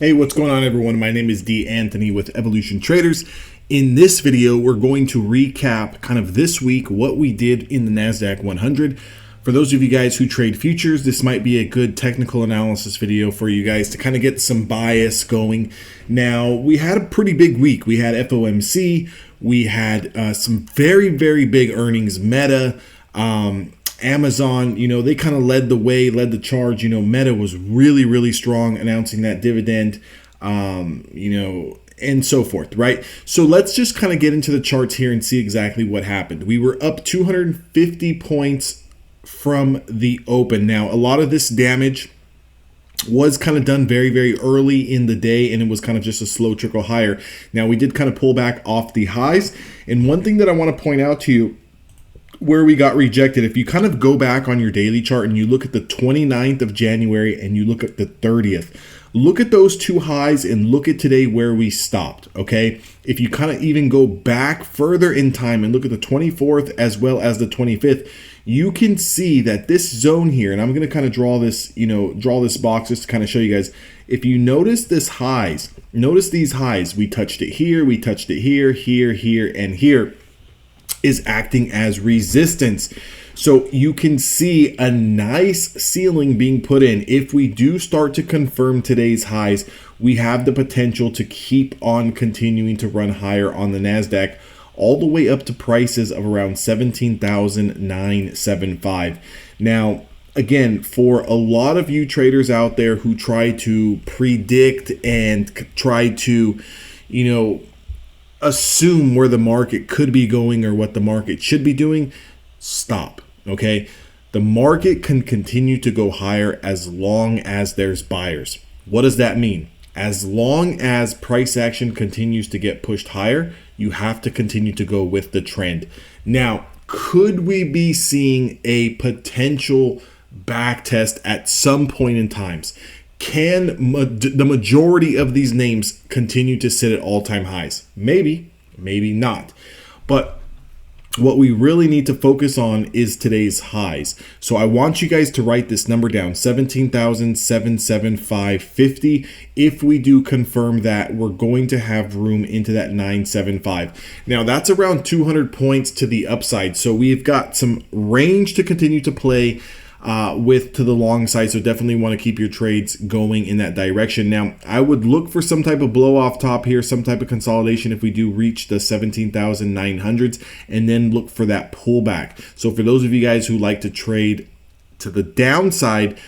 Hey, what's going on everyone? My name is D. Anthony with Evolution Traders. In this video, we're going to recap kind of this week what we did in the Nasdaq 100. For those of you guys who trade futures, this might be a good technical analysis video for you guys to kind of get some bias going. Now, we had a pretty big week. We had FOMC, we had some very big earnings, Meta, Amazon, they kind of led the way, led the charge. Meta was really strong announcing that dividend, and so forth, right? So let's just kind of get into the charts here and see exactly what happened. We were up 250 points from the open. Now, a lot of this damage was kind of done very early in the day, and it was kind of just a slow trickle higher. Now, we did kind of pull back off the highs. And one thing that I want to point out to you, where we got rejected, if you kind of go back on your daily chart and you look at the 29th of January and you look at the 30th, look at those two highs and look at today where we stopped, okay? If you kind of even go back further in time and look at the 24th as well as the 25th, you can see that this zone here, and I'm going to kind of draw this, draw this box just to kind of show you guys. If you notice this highs, notice these highs, we touched it here, we touched it here, and here, is acting as resistance. So you can see a nice ceiling being put in. If we do start to confirm today's highs, we have the potential to keep on continuing to run higher on the Nasdaq, all the way up to prices of around 17,975. Now, again, for a lot of you traders out there who try to predict and try to, assume where the market could be going or what the market should be doing, stop, okay? The market can continue to go higher as long as there's buyers. What does that mean? As long as price action continues to get pushed higher, you have to continue to go with the trend. Now, could we be seeing a potential back test at some point in times? Can the majority of these names continue to sit at all-time highs? Maybe, maybe not. But what we really need to focus on is today's highs. So I want you guys to write this number down, 17,775.50. If we do confirm that, we're going to have room into that 975. Now, that's around 200 points to the upside. So we've got some range to continue to play with to the long side, so definitely want to keep your trades going in that direction. Now, I would look for some type of blow off top here, some type of consolidation if we do reach the 17,900s, and then look for that pullback. So for those of you guys who like to trade to the downside,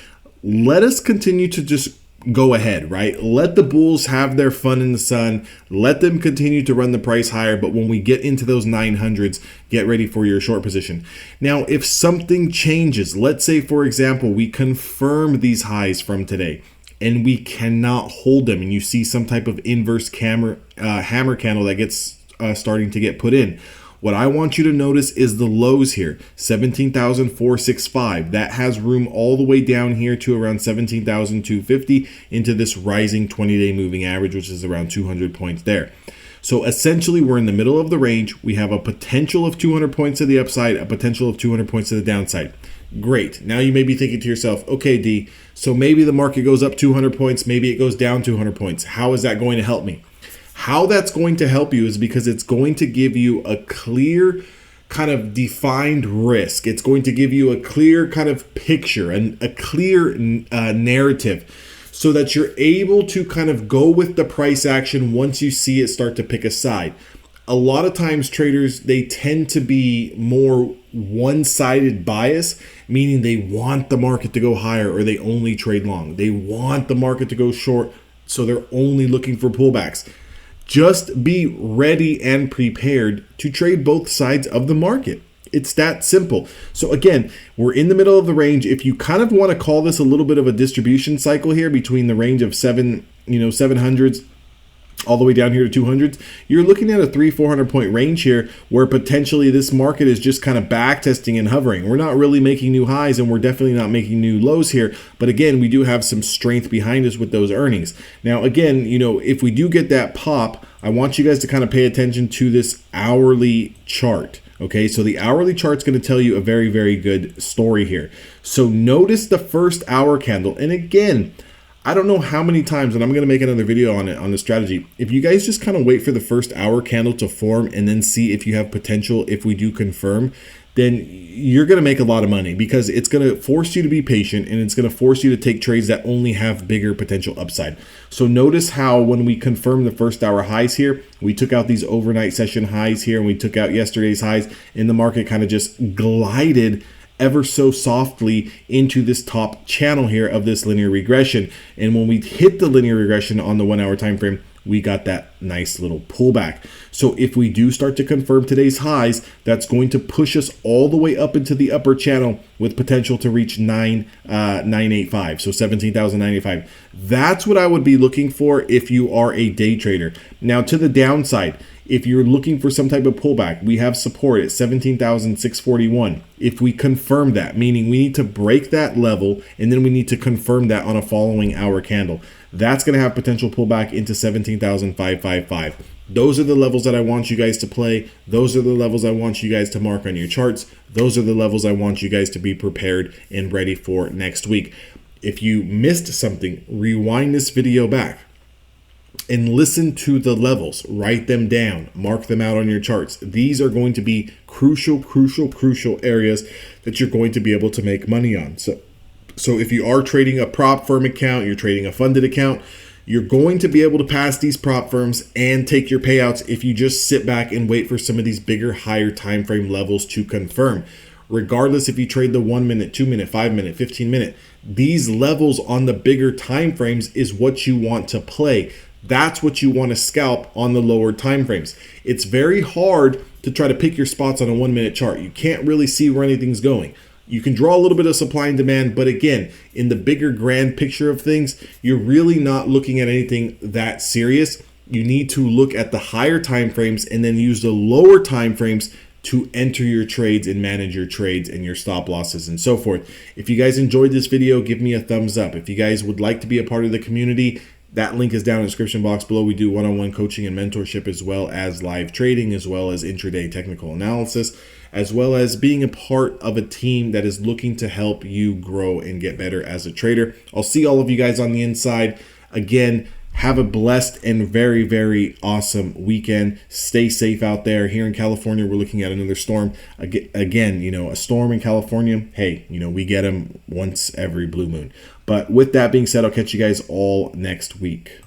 let us continue to just go ahead, right? Let the bulls have their fun in the sun. Let them continue to run the price higher. But when we get into those 900s, get ready for your short position. Now, if something changes, let's say, for example, we confirm these highs from today and we cannot hold them, and you see some type of inverse hammer candle that gets starting to get put in. What I want you to notice is the lows here, 17,465. That has room all the way down here to around 17,250 into this rising 20-day moving average, which is around 200 points there. So essentially, we're in the middle of the range. We have a potential of 200 points to the upside, a potential of 200 points to the downside. Great. Now you may be thinking to yourself, okay, D, so maybe the market goes up 200 points, maybe it goes down 200 points. How is that going to help me? How that's going to help you is because it's going to give you a clear kind of defined risk. It's going to give you a clear kind of picture and a clear narrative so that you're able to kind of go with the price action once you see it start to pick a side. A lot of times traders, they tend to be more one-sided bias, meaning they want the market to go higher or they only trade long. They want the market to go short, so they're only looking for pullbacks. Just be ready and prepared to trade both sides of the market. It's that simple. So again, we're in the middle of the range. If you kind of want to call this a little bit of a distribution cycle here between the range of 700s all the way down here to 200s, you're looking at a 300-400 point range here where potentially this market is just kind of back testing and hovering. We're not really making new highs and we're definitely not making new lows here. But again, we do have some strength behind us with those earnings. Now, again, if we do get that pop, I want you guys to kind of pay attention to this hourly chart. Okay, so the hourly chart's going to tell you a very good story here. So notice the first hour candle. And again, I don't know how many times, and I'm going to make another video on it, on the strategy. If you guys just kind of wait for the first hour candle to form and then see if you have potential, if we do confirm, then you're going to make a lot of money, because it's going to force you to be patient, and it's going to force you to take trades that only have bigger potential upside. So notice how when we confirmed the first hour highs here, we took out these overnight session highs here, and we took out yesterday's highs, and the market kind of just glided ever so softly into this top channel here of this linear regression. And when we hit the linear regression on the 1 hour time frame, we got that nice little pullback. So if we do start to confirm today's highs, that's going to push us all the way up into the upper channel with potential to reach 985, so 17,985. That's what I would be looking for if you are a day trader. Now to the downside, if you're looking for some type of pullback, we have support at 17,641. If we confirm that, meaning we need to break that level and then we need to confirm that on a following hour candle, that's going to have potential pullback into 17,555. Those are the levels that I want you guys to play. Those are the levels I want you guys to mark on your charts. Those are the levels I want you guys to be prepared and ready for next week. If you missed something, rewind this video back and listen to the levels, write them down, mark them out on your charts. These are going to be crucial areas that you're going to be able to make money on. So if you are trading a prop firm account, you're trading a funded account, you're going to be able to pass these prop firms and take your payouts if you just sit back and wait for some of these bigger, higher time frame levels to confirm. Regardless if you trade the 1 minute, 2 minute, 5 minute, 15 minute, these levels on the bigger time frames is what you want to play. That's what you want to scalp on the lower time frames. It's very hard to try to pick your spots on a 1 minute chart. You can't really see where anything's going. You can draw a little bit of supply and demand, but again, in the bigger grand picture of things, you're really not looking at anything that serious. You need to look at the higher time frames and then use the lower time frames to enter your trades and manage your trades and your stop losses and so forth. If you guys enjoyed this video, give me a thumbs up. If you guys would like to be a part of the community, that link is down in the description box below. We do one-on-one coaching and mentorship, as well as live trading, as well as intraday technical analysis, as well as being a part of a team that is looking to help you grow and get better as a trader. I'll see all of you guys on the inside. Again, have a blessed and very, very awesome weekend. Stay safe out there. Here in California, we're looking at another storm. Again, a storm in California, hey, we get them once every blue moon. But with that being said, I'll catch you guys all next week.